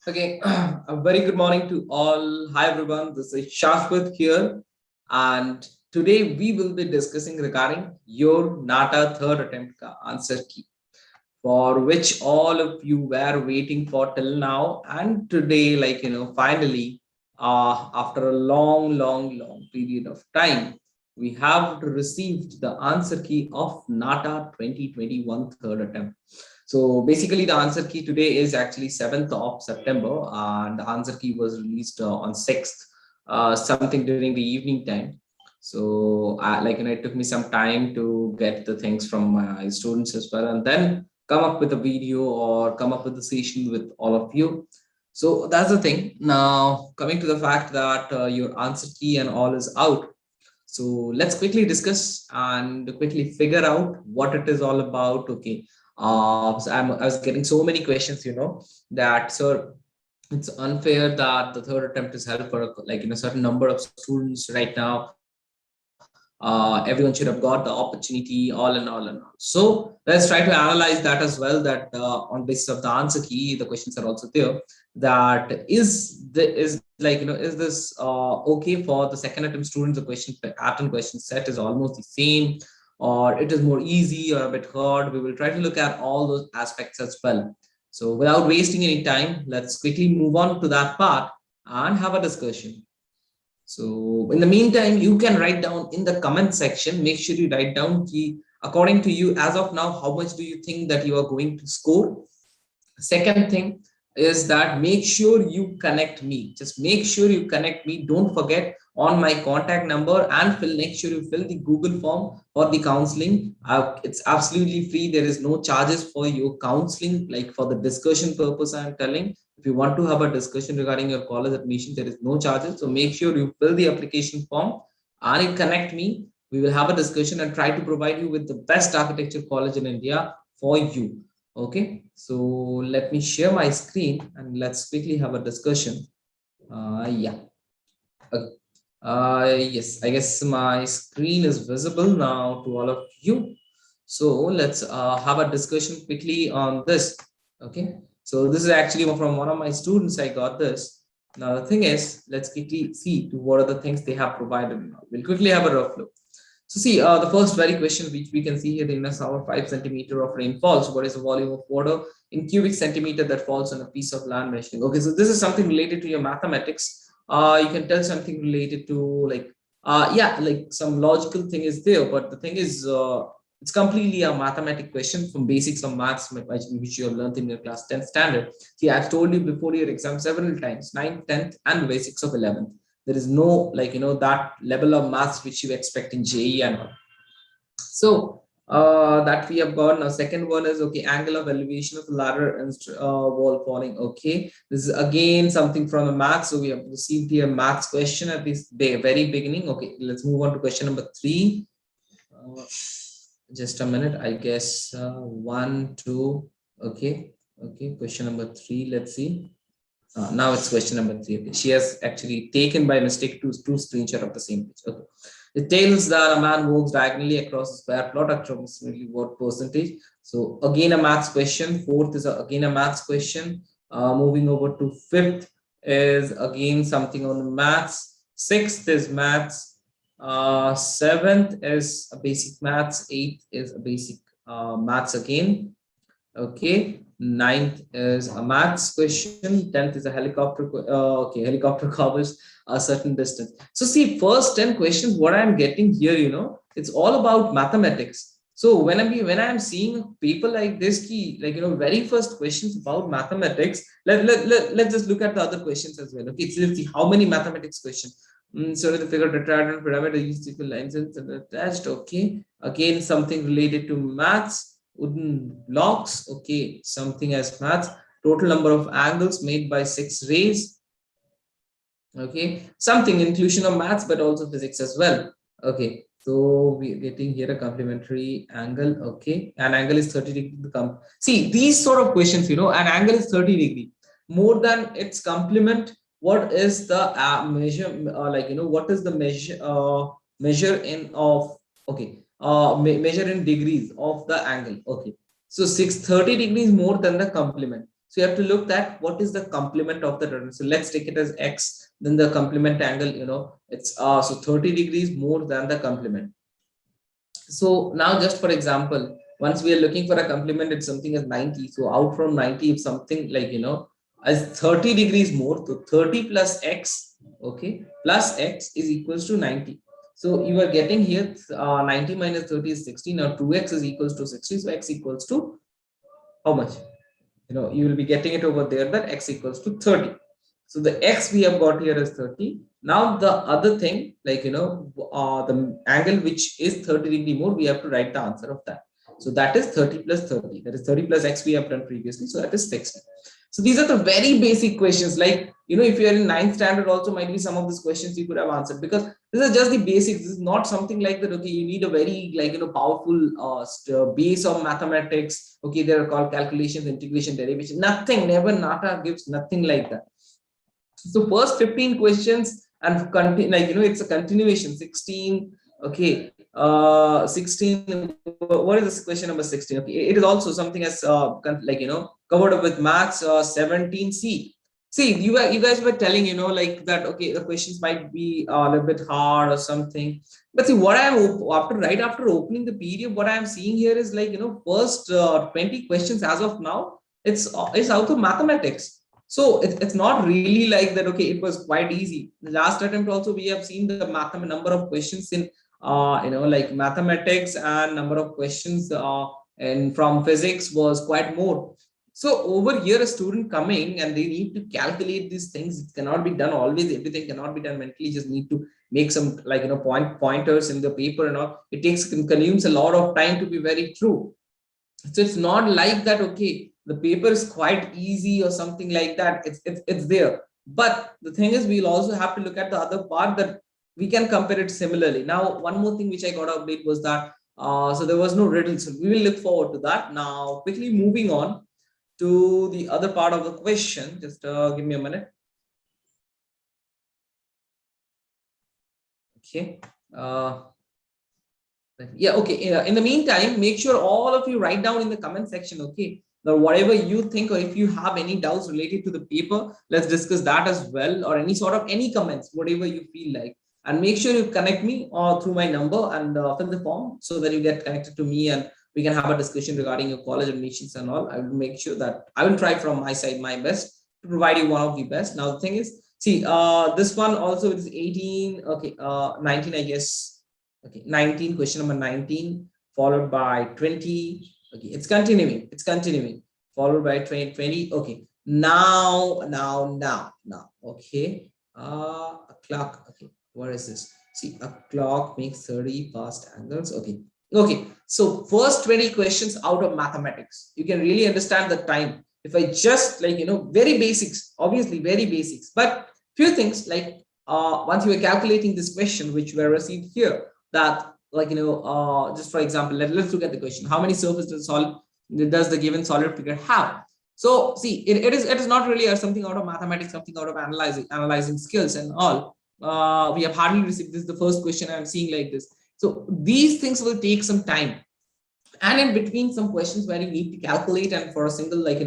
Okay, a very good morning to all. Hi everyone, this is Saswata here, and today we will be discussing regarding your NATA third attempt ka answer key, for which all of you were waiting for till now, and today, finally, after a long period of time, we have received the answer key of NATA 2021 third attempt. So basically, the answer key today is actually 7th of September, and the answer key was released on 6th, something during the evening time. So, it took me some time to get the things from my students as well, and then come up with a video or come up with a session with all of you. So that's the thing. Now, coming to the fact that your answer key and all is out, so let's quickly discuss and quickly figure out what it is all about. Okay. I was getting so many questions, that, sir, it's unfair that the third attempt is held for a certain number of students right now. Everyone should have got the opportunity, all and all. So let's try to analyze that as well. That on basis of the answer key, the questions are also there. That is this okay for the second attempt students? The question pattern, question set is almost the same, or it is more easy or a bit hard. We will try to look at all those aspects as well. So without wasting any time, let's quickly move on to that part and have a discussion. So in the meantime, you can write down in the comment section. Make sure you write down key according to you as of now. How much do you think that you are going to score? Second thing is that make sure you connect me. Just make sure you connect me. Don't forget on my contact number, and make sure you fill the Google form for the counseling. It's absolutely free. There is no charges for your counseling, like for the discussion purpose. I'm telling, if you want to have a discussion regarding your college admission, there is no charges. So make sure you fill the application form and you connect me. We will have a discussion and try to provide you with the best architecture college in India for you. Okay, so let me share my screen and let's quickly have a discussion. Yeah. Okay. Yes, I guess my screen is visible now to all of you. So let's have a discussion quickly on this. Okay, so this is actually from one of my students. I got this. Now the thing is, let's quickly see to what are the things they have provided. We'll quickly have a rough look. So see, the first very question which we can see here in a summer, 5 centimeter of rain falls. What is the volume of water in cubic centimeter that falls on a piece of land measuring? Okay, so this is something related to your mathematics. You can tell something related to yeah, like some logical thing is there, but the thing is, it's completely a mathematic question from basics of maths, which you have learned in your class 10th standard. See, I've told you before your exam several times, 9th, 10th, and basics of 11th. There is no that level of maths which you expect in JE and all. So that we have got. Now second one is, okay, angle of elevation of ladder and wall falling. Okay, this is again something from the maths. So we have received here maths question at this very beginning. Okay, let's move on to question number 3. Just a minute, I guess. 1 2. Okay, question number 3, let's see. Now it's question number 3. Okay. She has actually taken by mistake two screenshots of the same page. Okay. It tells that a man walks diagonally across a square plot at approximately what percentage. So again a maths question. Fourth is again a maths question. Moving over to fifth is again something on maths. Sixth is maths. Seventh is a basic maths. Eighth is a basic maths again. Okay. Ninth is a maths question. 10th is a helicopter. Okay, helicopter covers a certain distance. So see, first 10 questions, what I'm getting here, it's all about mathematics. So when I'm seeing people like this, key, very first questions about mathematics, let's just look at the other questions as well. Okay, so let's see how many mathematics questions. So the figure tetrahedron pyramid is equal lines and attached. Okay, again something related to maths. Wooden blocks. Okay, something as maths. Total number of angles made by 6 rays. Okay, something inclusion of maths but also physics as well. Okay, so we're getting here a complementary angle. Okay, an angle is 30 degree. See, these sort of questions, an angle is 30 degree. More than its complement, what is the measure? What is the measure in of? Okay, measure in degrees of the angle. Okay, so 630 degrees more than the complement. So you have to look at what is the complement of the triangle. So let's take it as x, then the complement angle, it's so 30 degrees more than the complement. So now just for example, once we are looking for a complement, it's something as 90. So out from 90, if something like, as 30 degrees more, so 30 plus x, okay, plus x is equals to 90. So you are getting here 90 minus 30 is 60. Now 2x is equals to 60. So x equals to how much? You will be getting it over there that x equals to 30. So the x we have got here is 30. Now the other thing, like, the angle which is 30 degree more, we have to write the answer of that. So that is 30 plus 30. That is 30 plus x we have done previously. So that is 60. So these are the very basic questions. Like, if you are in 9th standard also, might be some of these questions you could have answered, because this is just the basics. This is not something like that, okay, you need a very, like, powerful base of mathematics. Okay, they are called calculations, integration, derivation. Nothing, never, nata gives nothing like that. So first 15 questions and continue, like, it's a continuation. 16, okay, 16, what is this question number 16? Okay, it is also something as like, covered up with maths. 17c. See, you guys were telling, like that, okay, the questions might be a little bit hard or something. But see, what I am right after opening the PDF, what I am seeing here is, like, first 20 questions as of now, it's out of mathematics. So it's not really like that, okay, it was quite easy. The last attempt also, we have seen the number of questions in, like mathematics, and number of questions and from physics was quite more. So over here, a student coming and they need to calculate these things. It cannot be done always. Everything cannot be done mentally. Just need to make some, like, pointers in the paper and all. It consumes a lot of time, to be very true. So it's not like that, okay, the paper is quite easy or something like that. It's there. But the thing is, we'll also have to look at the other part, that we can compare it similarly. Now, one more thing which I got to update was that, so there was no riddle. So we will look forward to that. Now, quickly moving on to the other part of the question. Just give me a minute. Okay. Yeah, okay. In the meantime, make sure all of you write down in the comment section, okay, now whatever you think, or if you have any doubts related to the paper, let's discuss that as well, or any comments, whatever you feel like. And make sure you connect me through my number, and fill the form so that you get connected to me, and we can have a discussion regarding your college admissions and all. I will make sure that I will try from my side my best to provide you one of the best. Now the thing is, see, this one also is 18, okay, 19, I guess. Okay, 19, question number 19, followed by 20. Okay, it's continuing, followed by 20. Okay, now, okay, a clock. Okay, what is this? See, a clock makes 30 past angles. Okay, so first 20 questions out of mathematics, you can really understand the time. If I just, like, very basics, obviously very basics, but few things, like, once you are calculating this question which were received here, that, like, just for example, let's look at the question. How many surfaces does the given solid figure have? So see, it is not really something out of mathematics, something out of analyzing skills and all. We have hardly received this. The first question I'm seeing like this. So these things will take some time, and in between some questions where you need to calculate, and for a single, like,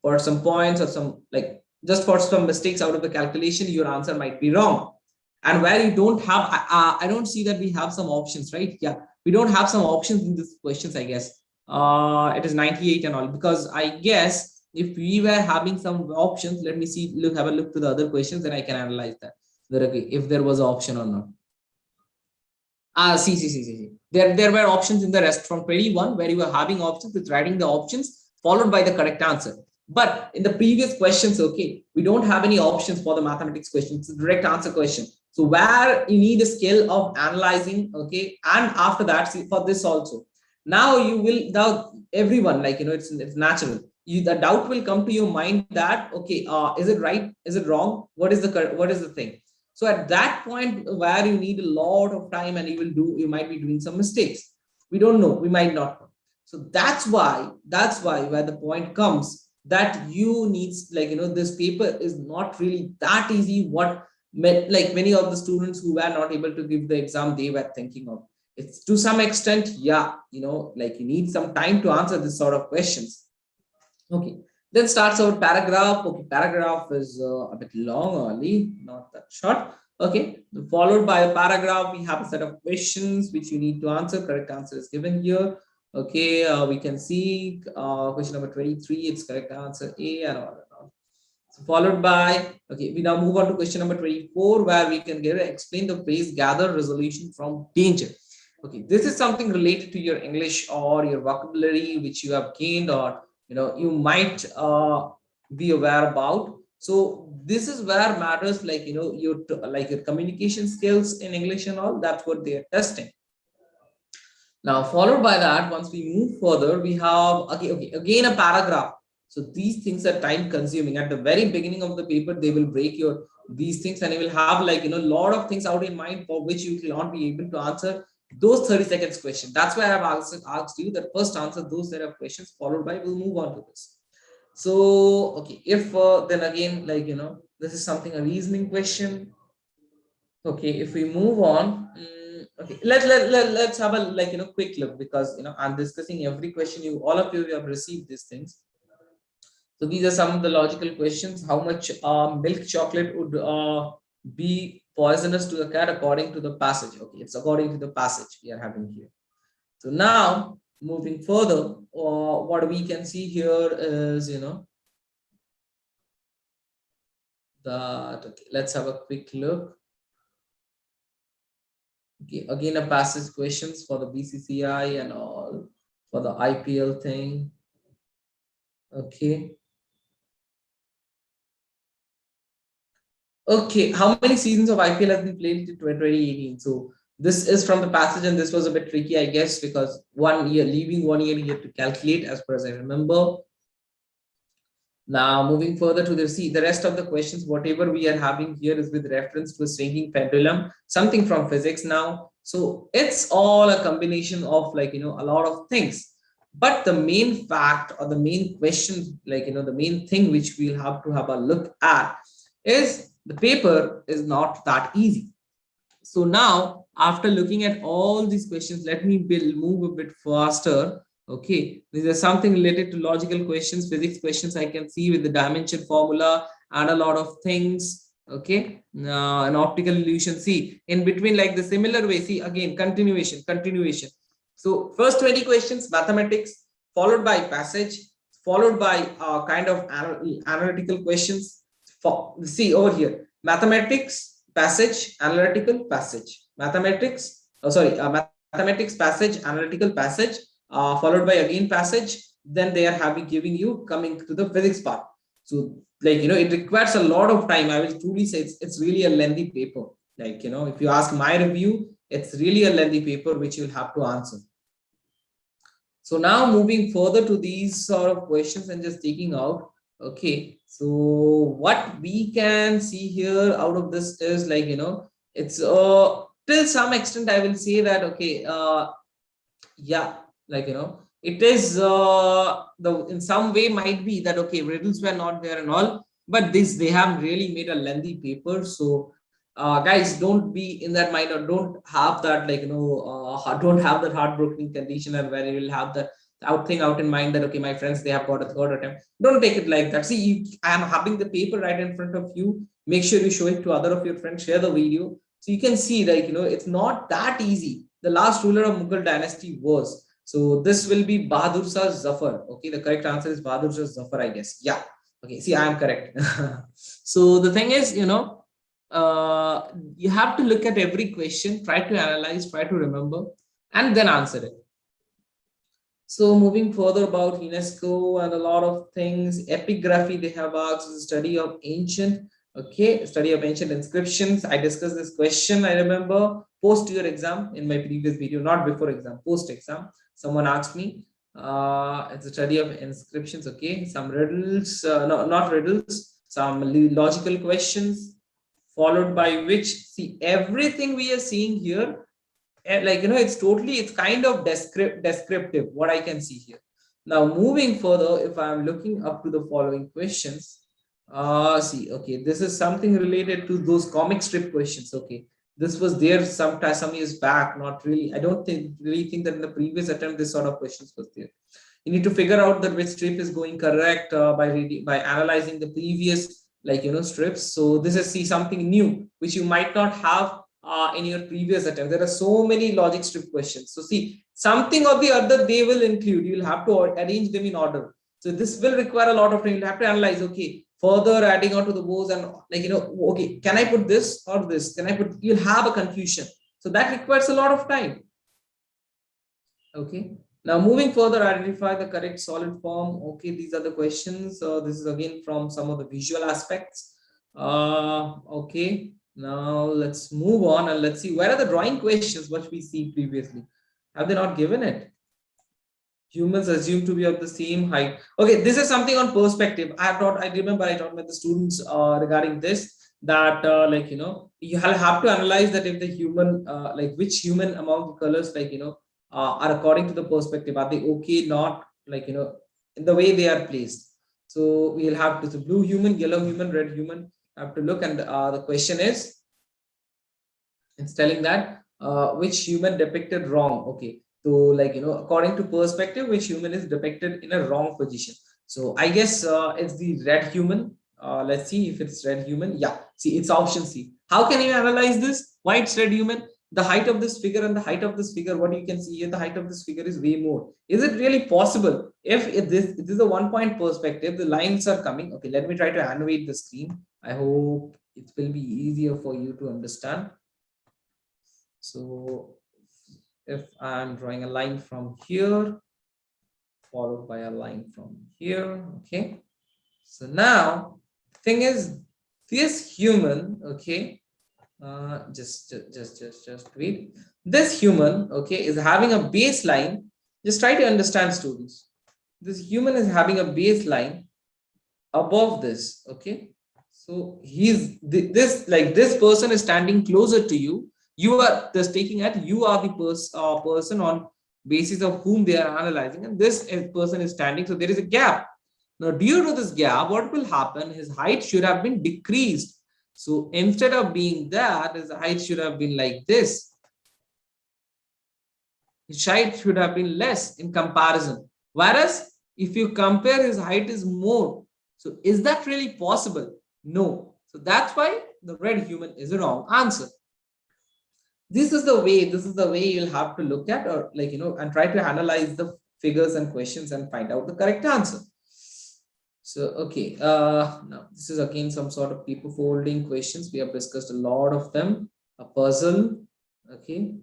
for some points or some, like, just for some mistakes out of the calculation, your answer might be wrong. And where you don't have, I don't see that we have some options, right? Yeah, we don't have some options in these questions, I guess. It is 98 and all, because I guess if we were having some options, let me see, have a look to the other questions, then I can analyze that, if there was an option or not. See. There were options in the rest from 21, where you were having options with writing the options followed by the correct answer. But in the previous questions, okay, we don't have any options for the mathematics questions. It's a direct answer question. So where you need a skill of analyzing, okay, and after that, see, for this also, now you will, now everyone, like, it's natural. The doubt will come to your mind that, okay, is it right? Is it wrong? What is the thing? So at that point where you need a lot of time, and you might be doing some mistakes. We don't know, we might not know. So that's why where the point comes, that you need, like, this paper is not really that easy, what, like, many of the students who were not able to give the exam, they were thinking of. It's to some extent, yeah, like, you need some time to answer this sort of questions. Okay, Then starts our paragraph. Okay, paragraph is a bit long only, not that short. Okay, followed by a paragraph, we have a set of questions which you need to answer. Correct answer is given here. Okay, we can see question number 23. It's correct answer A and all. So followed by, okay, we now move on to question number 24, where we can get explain the phrase gather resolution from danger. Okay, this is something related to your English or your vocabulary which you have gained, or you might be aware about. So this is where matters, like your communication skills in English and all. That's what they are testing. Now, followed by that, once we move further, we have again a paragraph. So these things are time consuming. At the very beginning of the paper, they will break your these things, and you will have a lot of things out in mind for which you will not be able to answer those 30 seconds question. That's why I've asked you that first answer those set of questions, followed by we'll move on to this. So okay, if then again, this is something a reasoning question. Okay, if we move on, okay, let's have a quick look, because I'm discussing every question. All of you have received these things. So these are some of the logical questions. How much milk chocolate would be poisonous to a cat according to the passage? Okay, it's according to the passage we are having here. So now moving further, what we can see here is that, okay, let's have a quick look. Okay, again a passage questions for the BCCI and all, for the IPL thing. Okay. Okay, how many seasons of IPL has been played in 2018? So this is from the passage, and this was a bit tricky, I guess, because 1 year, leaving 1 year, you have to calculate as far as I remember. Now, moving further to the rest of the questions, whatever we are having here is with reference to a swinging pendulum, something from physics now. So it's all a combination of a lot of things. But the main fact, or the main question, the main thing which we'll have to have a look at is the paper is not that easy. So now, after looking at all these questions, let me move a bit faster. Okay, these are something related to logical questions, physics questions. I can see with the dimension formula and a lot of things. Okay, an optical illusion. See, in between, like the similar way. See, again, continuation. So first 20 questions, mathematics, followed by passage, followed by kind of analytical questions. See over here, mathematics, passage, analytical, passage, mathematics. Oh, sorry, mathematics, passage, analytical, passage, followed by again passage. Then they are giving you coming to the physics part. So it requires a lot of time. I will truly say it's really a lengthy paper. If you ask my review, it's really a lengthy paper which you'll have to answer. So now moving further to these sort of questions and just taking out. Okay, so what we can see here out of this is it's till some extent I will say that okay, yeah, it is the in some way might be that okay, riddles were not there and all, but they have really made a lengthy paper. So guys, don't be in that mind, or don't have that don't have that heartbroken condition, and where you will have the out in mind that okay, my friends, they have got a third attempt. Don't take it like that. See, I am having the paper right in front of you. Make sure you show it to other of your friends, share the video, so you can see it's not that easy. The last ruler of Mughal dynasty was, so this will be Bahadur Shah Zafar. Okay, the correct answer is Bahadur Shah Zafar, I guess. Yeah. Okay, see, I am correct. So the thing is, you have to look at every question, try to analyze, try to remember, and then answer it. So moving further about UNESCO and a lot of things, epigraphy they have asked is study of ancient, study of ancient inscriptions. I discussed this question, I remember, post your exam in my previous video, not before exam, post exam. Someone asked me, it's a study of inscriptions, okay, some riddles, no, not riddles, some logical questions, followed by which, see, everything we are seeing here, it's kind of descriptive, what I can see here. Now moving further, if I'm looking up to the following questions, see, okay, this is something related to those comic strip questions. Okay, this was there some years back, not really, I don't really think that in the previous attempt this sort of questions was there. You need to figure out that which strip is going correct by reading, by analyzing the previous strips. So this is something new which you might not have in your previous attempt. There are so many logic strip questions. So see, something or the other they will include. You'll have to arrange them in order. So this will require a lot of time. You'll have to analyze, okay, further adding on to the bows and okay, can I put this or this? Can I put, you'll have a confusion. So that requires a lot of time. Okay. Now moving further, identify the correct solid form. Okay, these are the questions. This is again from some of the visual aspects. Okay. Now let's move on and let's see where are the drawing questions which we see previously. Have they not given it? Humans assumed to be of the same height. Okay, this is something on perspective. I remember I taught with the students regarding this, that you have to analyze that if the human, which human among the colors, are according to the perspective, are they okay, not in the way they are placed. So we'll have to, the blue human, yellow human, red human, have to look, and the question is, it's telling that which human depicted wrong. Okay, so according to perspective, which human is depicted in a wrong position. So I guess it's the red human. Let's see if it's red human. Yeah, see, it's option C. How can you analyze this? Why it's red human? The height of this figure and the height of this figure, what you can see here, the height of this figure is way more. Is it really possible? If this is a 1 point perspective, the lines are coming. Okay, let me try to animate the screen. I hope it will be easier for you to understand. So if I'm drawing a line from here, followed by a line from here, okay. So now, thing is, this human, okay, just wait. This human, okay, is having a baseline. Just try to understand, students. This human is having a baseline above this, okay. So he's this person is standing closer to you. You are just taking at you are the person on basis of whom they are analyzing, and this person is standing. So there is a gap. Now, due to this gap, what will happen? His height should have been decreased. So instead of being that, his height should have been like this. His height should have been less in comparison. Whereas if you compare, his height is more. So is that really possible? No. So that's why the red human is a wrong answer. This is the way you'll have to look at, or and try to analyze the figures and questions and find out the correct answer. So okay, now this is again some sort of paper folding questions. We have discussed a lot of them. A puzzle, okay,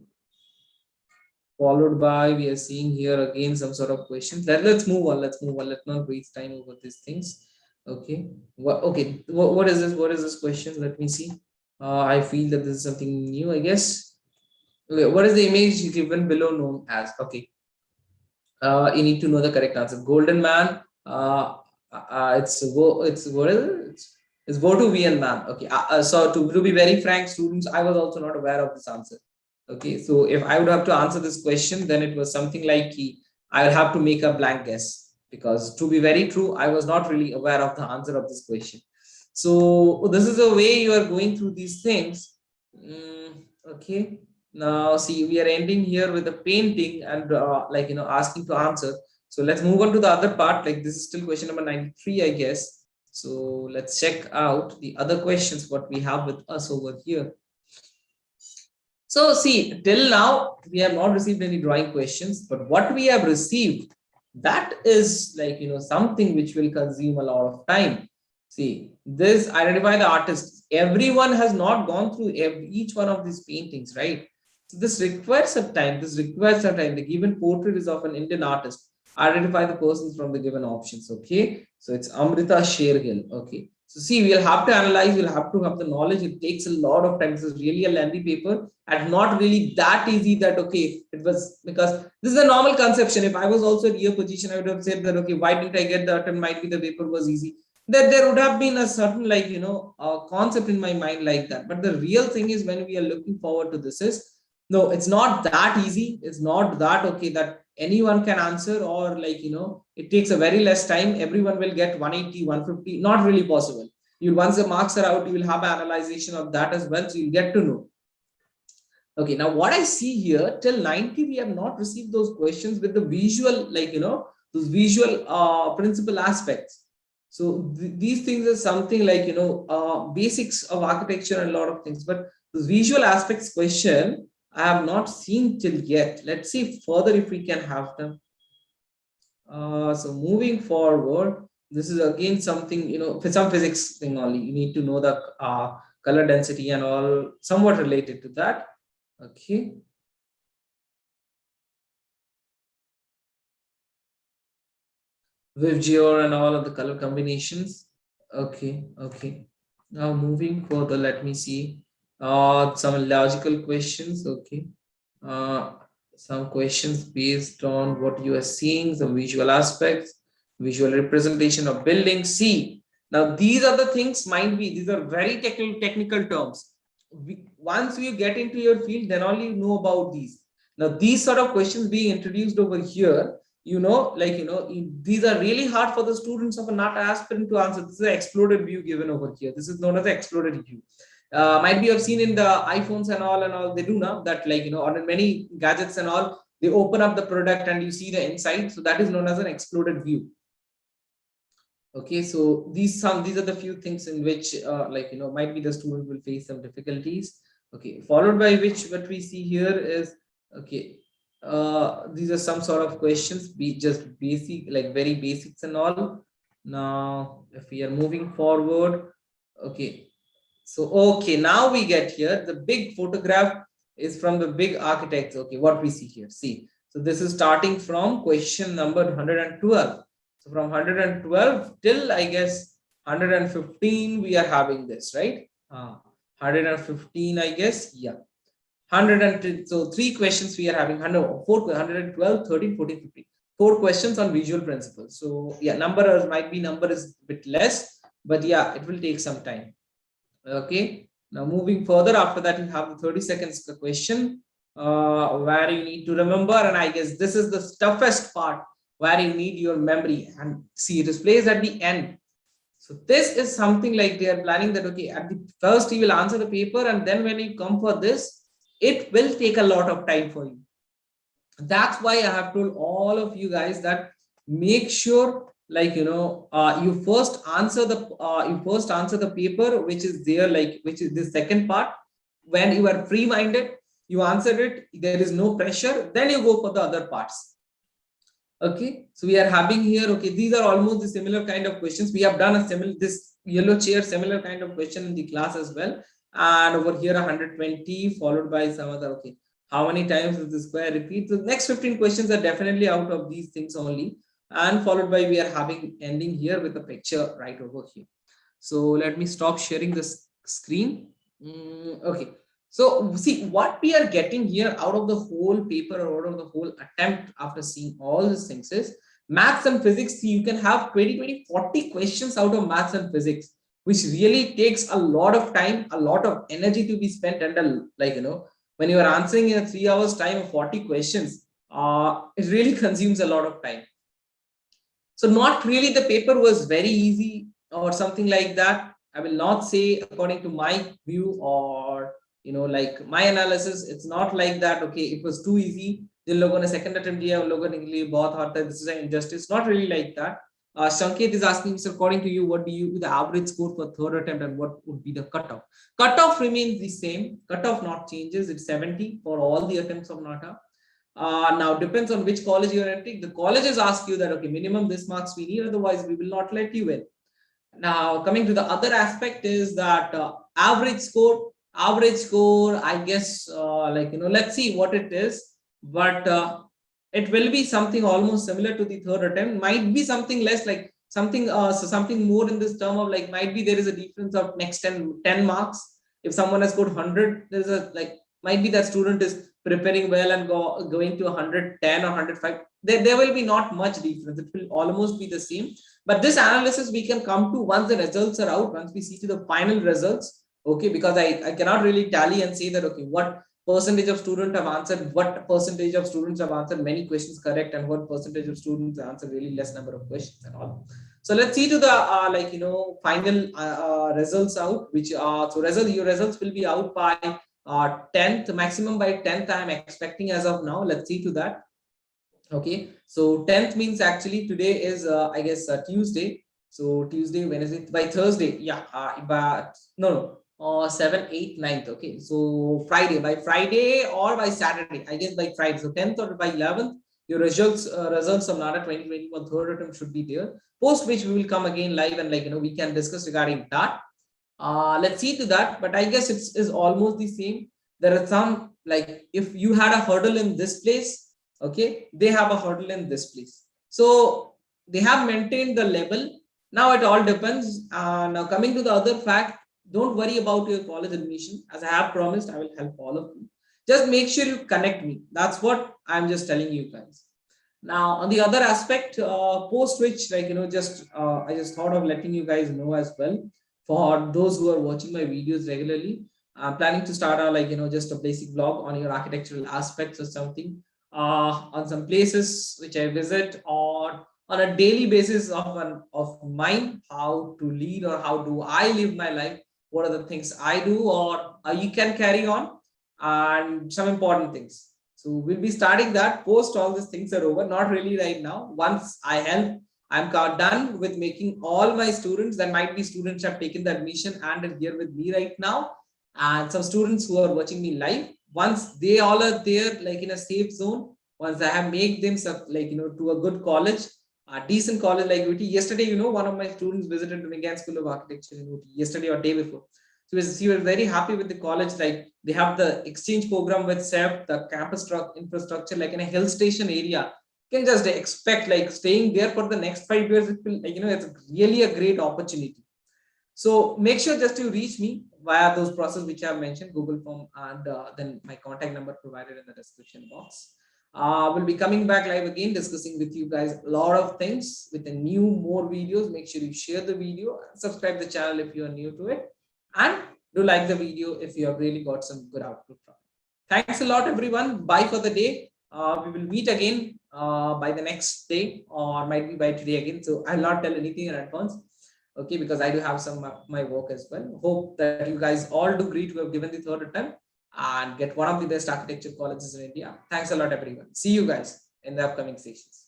followed by, we are seeing here again some sort of questions. Let's move on. Let's not waste time over these things. Okay, what is this question? Let me see. I feel that this is something new, I guess. Okay, what is the image given below known as? Okay, you need to know the correct answer. Golden man. It's what is it? It's Votuvian man. Okay, so to be very frank, students, I was also not aware of this answer. Okay, so if I would have to answer this question, then it was something like I would have to make a blank guess, because to be very true, I was not really aware of the answer of this question. So this is the way you are going through these things. Okay. Now see, we are ending here with a painting and asking to answer. So let's move on to the other part. Like, this is still question number 93, I guess. So let's check out the other questions what we have with us over here. So see, till now we have not received any drawing questions, but what we have received, that is something which will consume a lot of time. See, this identify the artist. Everyone has not gone through each one of these paintings, right? So this requires some time. The given portrait is of an Indian artist. Identify the persons from the given options. Okay, so it's Amrita Shergill. Okay, so see, we'll have to analyze. We'll have to have the knowledge. It takes a lot of time. This is really a lengthy paper and not really that easy. That okay, it was because this is a normal conception. If I was also in your position, I would have said that okay, why didn't I get that? And might be the paper was easy. That there would have been a certain concept in my mind like that. But the real thing is, when we are looking forward to this is, no, it's not that easy. It's not that okay that anyone can answer, or it takes a very less time. Everyone will get 180, 150. Not really possible. You, once the marks are out, you will have an analyzation of that as well. So you'll get to know. Okay, now what I see here, till 90, we have not received those questions with the visual, those visual principal aspects. So these things are something like, basics of architecture and a lot of things, but the visual aspects question I have not seen till yet. Let's see further if we can have them. So moving forward, this is again something, for some physics thing only. You need to know the color density and all, somewhat related to that. Okay. Vivgeor and all of the color combinations. Okay, okay. Now moving further, let me see. Some logical questions. Okay. Uh, some questions based on what you are seeing, some visual aspects, visual representation of buildings. See, now these are the things might be, these are very technical terms. Once you get into your field, then only you know about these. Now, these sort of questions being introduced over here, these are really hard for the students of a NATA aspirant to answer. This is an exploded view given over here. This is known as an exploded view. Might be you have seen in the iPhones and all they do now that, on many gadgets and all, they open up the product and you see the inside. So that is known as an exploded view. Okay, so these are the few things in which might be the student will face some difficulties. Okay, followed by which what we see here is, okay, these are some sort of questions, be just basic, like very basics and all. Now if we are moving forward, okay, so okay, now we get here the big photograph is from the big architects. Okay, what we see here, see, so this is starting from question number 112. So from 112 till I guess 115 we are having this, right? 115 I guess, yeah. 110, so three questions we are having, 112, 13, 14, 15. Four questions on visual principles. So yeah, number is a bit less, but yeah, it will take some time. Okay, now moving further, after that you have the 30 seconds question where you need to remember, and I guess this is the toughest part where you need your memory, and see, it is placed at the end. So this is something like they are planning that, okay, at the first you will answer the paper, and then when you come for this, it will take a lot of time for you. That's why I have told all of you guys that make sure, you first answer the paper which is there, which is the second part. When you are free minded, you answer it, there is no pressure, then you go for the other parts. Okay, so we are having here, okay, these are almost the similar kind of questions. We have done a similar, this yellow chair, similar kind of question in the class as well. And over here 120 followed by some other, okay, how many times does the square repeat? The next 15 questions are definitely out of these things only, and followed by we are having ending here with a picture right over here. So let me stop sharing this screen. Okay, so see what we are getting here out of the whole paper or out of the whole attempt after seeing all these things is maths and physics. See, you can have 20, 40 questions out of maths and physics, which really takes a lot of time, a lot of energy to be spent, and when you are answering in a 3 hours time of 40 questions, it really consumes a lot of time. So not really the paper was very easy or something like that. I will not say according to my view or like my analysis. It's not like that. Okay, it was too easy. जिन लोगों ने second attempt दिया उन लोगों के लिए बहुत hard था. This is an injustice. Not really like that. Sanket is asking, so according to you, what do you the average score for third attempt and what would be the cutoff? Cutoff remains the same. Cutoff not changes. It's 70 for all the attempts of NATA. Now depends on which college you're entering. The colleges ask you that, okay, minimum this marks we need, otherwise we will not let you in. Now coming to the other aspect is that average score, I guess, let's see what it is, but it will be something almost similar to the third attempt. Might be something less, like something more in this term of like, might be there is a difference of next 10 marks. If someone has scored 100, there's a might be that student is preparing well and going to 110 or 105. There will be not much difference. It will almost be the same. But this analysis we can come to once the results are out, once we see to the final results. Okay, because I cannot really tally and say that, okay, what percentage of students have answered, what percentage of students have answered many questions correct, and what percentage of students answer really less number of questions and all. So let's see to the final results out, which your results will be out by 10th, maximum by 10th. I am expecting as of now. Let's see to that. Okay, so 10th means actually today is I guess Tuesday. So Tuesday, Wednesday, by Thursday, yeah, but no, 7, 8, 9th. Okay, so Friday, by Friday or by Saturday, I guess by Friday. So 10th or by 11th, your results of NATA 2021 third attempt should be there. Post which we will come again live and we can discuss regarding that. Let's see to that, but I guess it's is almost the same. There are some, like if you had a hurdle in this place, okay, they have a hurdle in this place, so they have maintained the level. Now it all depends. Now coming to the other fact, don't worry about your college admission. As I have promised, I will help all of you. Just make sure you connect me. That's what I'm just telling you guys. Now on the other aspect, post which just I just thought of letting you guys know as well. For those who are watching my videos regularly, I'm planning to start a just a basic vlog on your architectural aspects or something, on some places which I visit, or on a daily basis of mine, how to lead or how do I live my life, what are the things I do, or you can carry on, and some important things. So we'll be starting that post all these things are over. Not really right now. Once I help, I'm done with making all my students. There might be students have taken the admission and are here with me right now, and some students who are watching me live. Once they all are there, like in a safe zone, once I have made them to a good college, a decent college like UT. Yesterday, one of my students visited the McGann School of Architecture in UT yesterday or day before. So she was very happy with the college. Like they have the exchange program with SEP, the campus infrastructure, like in a hill station area. You can just expect like staying there for the next 5 years. It will, it's really a great opportunity. So make sure just to reach me via those processes which I have mentioned, Google form, and then my contact number provided in the description box. We'll be coming back live again, discussing with you guys a lot of things with a new more videos. Make sure you share the video and subscribe the channel if you are new to it, and do like the video if you have really got some good output from it. Thanks a lot, everyone. Bye for the day. We will meet again by the next day, or might be by today again. So I'll not tell anything in advance, okay, because I do have some of my work as well. Hope that you guys all do great who have given the third attempt and get one of the best architecture colleges in India. Thanks a lot, everyone. See you guys in the upcoming sessions.